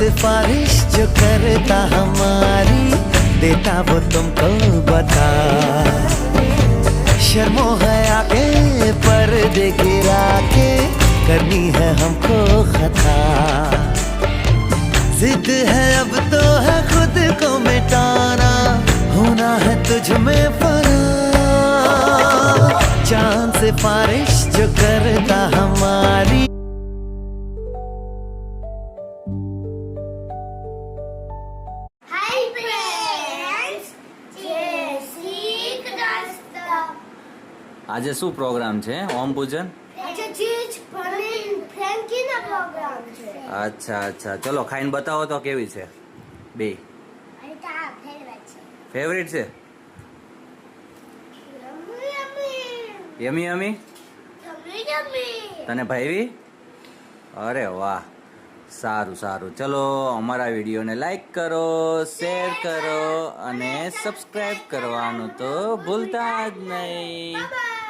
सिफारिश जो करता हमारी, देता वो तुमको बता। शर्मो है आके पर्दे गिरा के, करनी है हमको खता। जिद है अब तो है खुद को मिटाना, होना है तुझ में फना। चांद सिफारिश जो करता हमारी। Hi friends, જય શ્રી કૃષ્ણ. આજે શું પ્રોગ્રામ છે? ઓમ પૂજન. આજે ચીજ પનીર ફ્રેન્કીનો પ્રોગ્રામ છે. અચ્છા અચ્છા, ચલો ખાઈને બતાવો તો કેવી છે બે. અને તા ફેવરેટ છે. ફેવરિટ છે? Yummy yummy. યમી યમી. Yummy yummy. તને ભાઈવી? અરે વાહ, સારું સારું. ચલો અમારા વિડીયોને લાઈક કરો, શેર કરો અને સબસ્ક્રાઈબ કરવાનું તો ભૂલતા જ નહીં. બાય.